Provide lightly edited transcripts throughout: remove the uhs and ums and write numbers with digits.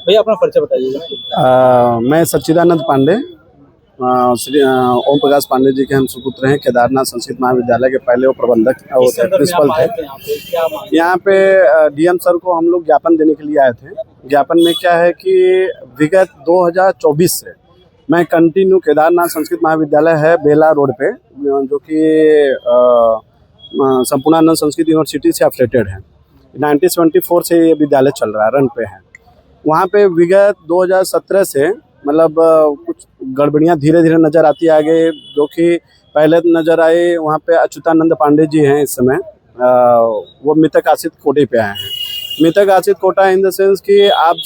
भैया अपना परिचय बताइएगा। मैं सच्चिदानंद पांडे, श्री ओम प्रकाश पांडे जी के हम सुपुत्र हैं। केदारनाथ संस्कृत महाविद्यालय के पहले वो प्रबंधक प्रिंसिपल थे। यहाँ पे डीएम सर को हम लोग ज्ञापन देने के लिए आए थे। ज्ञापन में क्या है कि विगत 2024 से मैं कंटिन्यू केदारनाथ संस्कृत महाविद्यालय है बेला रोड पे, जो कि संपूर्णानंद संस्कृत यूनिवर्सिटी से एफिलेटेड है। 1974 से ये विद्यालय चल रहा है, रन पे है। वहाँ पे विगत 2017 से मतलब कुछ गड़बड़ियाँ धीरे धीरे नज़र आती है आगे, जो कि पहले नज़र आए वहाँ पे अच्युतानंद पांडे जी हैं इस समय, वो मृतक आश्रित कोटे पे आए हैं। मृतक आश्रित कोटा इन द सेंस कि आप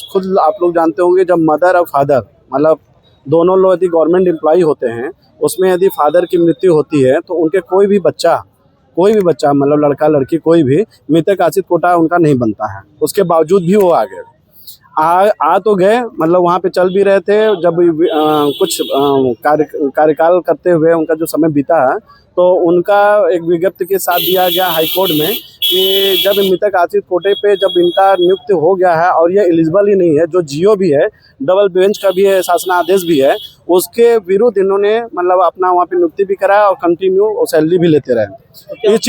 लोग जानते होंगे, जब मदर और फादर मतलब दोनों लोग यदि गवर्नमेंट एम्प्लॉय होते हैं, उसमें यदि फादर की मृत्यु होती है तो उनके कोई भी बच्चा मतलब लड़का लड़की कोई भी मृतक आश्रित कोटा उनका नहीं बनता है। उसके बावजूद भी वो आ गए, आ तो गए, मतलब वहाँ पे चल भी रहे थे। जब कुछ कार्यकाल करते हुए उनका जो समय बीता है, तो उनका एक विज्ञप्ति के साथ दिया गया हाई कोर्ट में कि जब मृतक आश्रित कोटे पे जब इनका नियुक्त हो गया है और ये एलिजिबल ही नहीं है, जो जियो भी है, डबल बेंच का भी है, शासनादेश भी है, उसके विरुद्ध इन्होंने मतलब अपना वहाँ पे नियुक्ति भी कराया और कंटिन्यू सैलरी भी लेते रहे। इस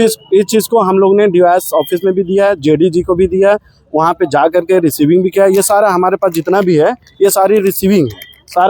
चीज़ को हम लोग ने डीवाईएस ऑफिस में भी दिया है, जेडी जी को भी दिया है, वहाँ पे जा करके रिसीविंग भी किया। ये सारा हमारे पास जितना भी है ये सारी रिसीविंग है,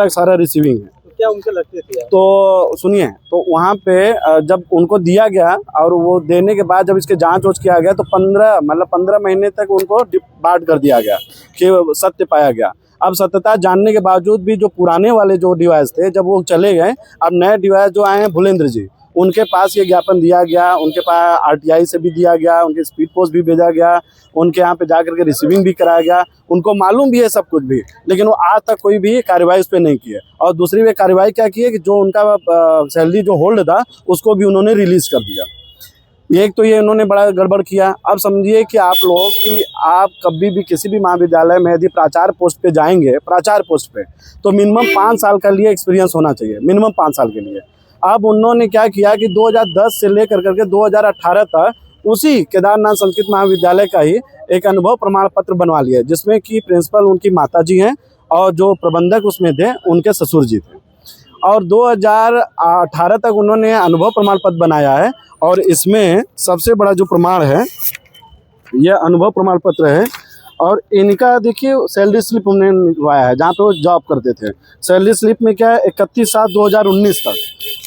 सारा रिसीविंग है। तो क्या उनके लगते थे? तो सुनिए, तो वहाँ पे जब उनको दिया गया और वो देने के बाद जब इसके जांच किया गया तो 15 महीने तक उनको डिबार्ड कर दिया गया कि सत्य पाया गया। अब सत्यता जानने के बावजूद भी जो पुराने वाले जो डिवाइस थे, जब वो चले गए, अब नए डिवाइस जो आए हैं भूलेंद्र जी, उनके पास ये ज्ञापन दिया गया, उनके पास आरटीआई से भी दिया गया, उनके स्पीड पोस्ट भी भेजा गया, उनके यहाँ पे जाकर के रिसीविंग भी कराया गया। उनको मालूम भी है सब कुछ भी, लेकिन वो आज तक कोई भी कार्रवाई उस पर नहीं की है। और दूसरी वे कार्रवाई क्या की है कि जो उनका सैलरी जो होल्ड था उसको भी उन्होंने रिलीज कर दिया। एक तो ये इन्होंने बड़ा गड़बड़ किया। अब समझिए कि आप लोग कि आप कभी भी किसी भी महाविद्यालय में यदि प्राचार्य पोस्ट पे जाएंगे, प्राचार्य पोस्ट पे, तो मिनिमम 5 साल का लिए एक्सपीरियंस होना चाहिए, मिनिमम 5 साल के लिए। अब उन्होंने क्या किया कि 2010 से लेकर करके 2018 तक उसी केदारनाथ संस्कृत महाविद्यालय का ही एक अनुभव प्रमाण पत्र बनवा लिया, जिसमें कि प्रिंसिपल उनकी माता जी हैं और जो प्रबंधक उसमें थे उनके ससुर जी थे। और 2018 तक उन्होंने अनुभव प्रमाण पत्र बनाया है। और इसमें सबसे बड़ा जो प्रमाण है ये अनुभव प्रमाण पत्र है। और इनका देखिए सैलरी स्लिप हमने निकलवाया है, जहाँ पे वो जॉब करते थे। सैलरी स्लिप में क्या है 31/7/2019 तक,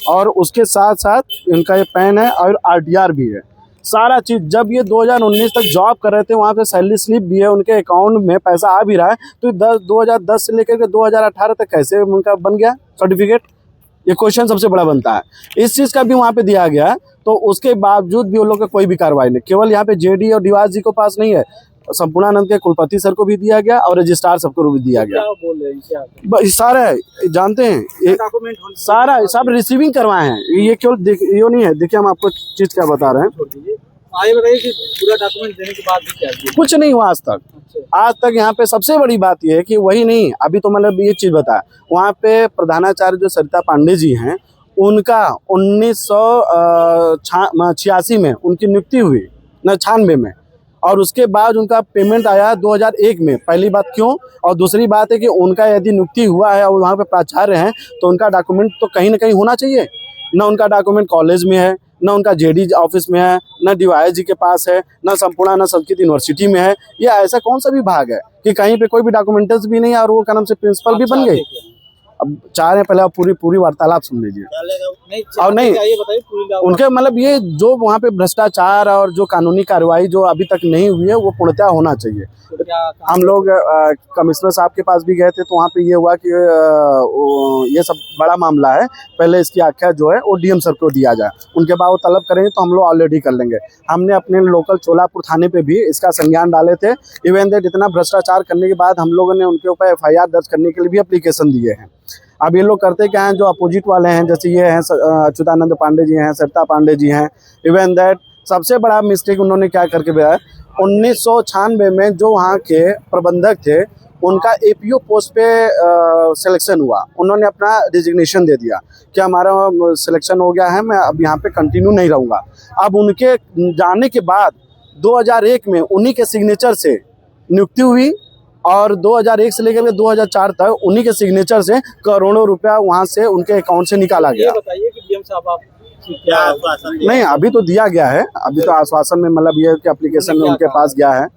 और उसके साथ साथ इनका ये पैन है और आरटीआर भी है, सारा चीज़। जब ये 2019 तक जॉब कर रहे थे, वहाँ पे सैलरी स्लिप भी है, उनके अकाउंट में पैसा आ भी रहा है। तो 2010 से लेकर के 2018 तक कैसे उनका बन गया सर्टिफिकेट? ये क्वेश्चन सबसे बड़ा बनता है। इस चीज़ का भी वहाँ पे दिया गया, तो उसके बावजूद भी उन लोग का कोई भी कार्रवाई नहीं। केवल यहाँ पे जेडी और डीवाईएस जी को पास नहीं है, संपूर्णानंद के कुलपति सर को भी दिया गया और रजिस्ट्रार सबको भी दिया गया। क्या बोल रहे हैं? सारा जानते हैं, ये सारा सब रिसीविंग करवाए हैं। ये केवल ये नहीं है, देखिए हम आपको चीज़ क्या बता रहे हैं। आगे बताइए कि पूरा डॉक्यूमेंट देने के बाद भी क्या किया? कुछ नहीं हुआ आज तक। आज तक यहाँ पे सबसे बड़ी बात ये है कि वही नहीं, अभी तो मतलब ये चीज़ बताया, वहाँ पे प्रधानाचार्य जो सरिता पांडे जी हैं, उनका 1986 में उनकी नियुक्ति हुई, 96 में, और उसके बाद उनका पेमेंट आया 2001 में। पहली बात क्यों? और दूसरी बात है कि उनका यदि नियुक्ति हुआ है और वहाँ पे प्राचार्य हैं, तो उनका डॉक्यूमेंट तो कहीं ना कहीं होना चाहिए। न उनका डॉक्यूमेंट कॉलेज में है, न उनका जेडी ऑफिस में है, न डीवाईएस जी के पास है, न संपूर्णानंद संस्कृत यूनिवर्सिटी में है। ये ऐसा कौन सा विभाग है कि कहीं पे कोई भी डॉक्यूमेंट्स भी नहीं है और वो क्या नाम से प्रिंसिपल भी बन गई? अब चाह रहे हैं पहले आप पूरी वार्तालाप सुन लीजिए। और नहीं उनके मतलब ये जो वहाँ पे भ्रष्टाचार और जो कानूनी कार्रवाई जो अभी तक नहीं हुई है वो पूर्णतः होना चाहिए। हम लोग कमिश्नर साहब के पास भी गए थे, तो वहाँ पे ये हुआ कि ये सब बड़ा मामला है, पहले इसकी आख्या जो है वो डीएम सर को दिया जाए, उनके बाद वो तलब करेंगे तो हम लोग ऑलरेडी कर लेंगे। हमने अपने लोकल चोलापुर थाने पे भी इसका संज्ञान डाले थे। इवन दैट इतना भ्रष्टाचार करने के बाद हम लोगों ने उनके ऊपर FIR दर्ज करने के लिए भी एप्लीकेशन दिए हैं। अब ये लोग करते क्या हैं, जो अपोजिट वाले हैं, जैसे ये हैं अच्युतानंद पांडे जी हैं, सरिता पांडे जी हैं, इवन दैट सबसे बड़ा मिस्टेक उन्होंने क्या करके बताया, 1996 में जो वहाँ के प्रबंधक थे उनका APO पोस्ट पे सिलेक्शन हुआ, उन्होंने अपना रिजिग्नेशन दे दिया कि हमारा सिलेक्शन हो गया है, मैं अब यहाँ पे कंटिन्यू नहीं रहूँगा। अब उनके जाने के बाद 2001 में उन्हीं के सिग्नेचर से नियुक्ति हुई और 2001 से लेकर 2004 तक उन्हीं के सिग्नेचर से करोड़ों रुपया वहां से उनके अकाउंट से निकाला ये गया। बताइए कि डीएम साहब आप क्या आश्वासन दिया? नहीं, अभी तो दिया गया है, अभी तो आश्वासन में मतलब ये कि एप्लीकेशन में उनके पास गया है।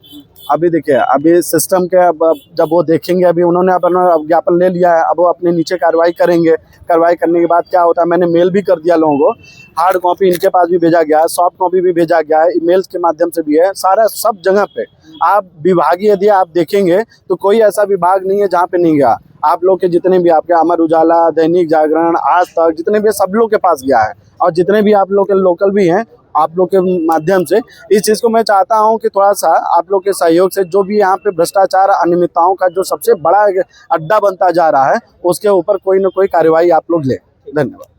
अभी देखिए, अभी सिस्टम के अब जब वो देखेंगे, अभी उन्होंने अपना ज्ञापन ले लिया है, अब वो अपने नीचे कार्रवाई करेंगे। कार्रवाई करने के बाद क्या होता है, मैंने मेल भी कर दिया लोगों को, हार्ड कॉपी इनके पास भी भेजा गया है, सॉफ्ट कॉपी भी भेजा गया है, ईमेल्स के माध्यम से भी है, सारा सब जगह पे। आप विभागीय यदि आप देखेंगे तो कोई ऐसा विभाग नहीं है जहाँ पे नहीं गया। आप लोग के जितने भी आपके अमर उजाला, दैनिक जागरण, आज तक जितने भी सब लोग के पास गया है, और जितने भी आप लोग के लोकल भी हैं, आप लोग के माध्यम से इस चीज़ को मैं चाहता हूं कि थोड़ा सा आप लोग के सहयोग से जो भी यहाँ पे भ्रष्टाचार अनियमितताओं का जो सबसे बड़ा अड्डा बनता जा रहा है, उसके ऊपर कोई ना कोई कार्रवाई आप लोग लें। धन्यवाद।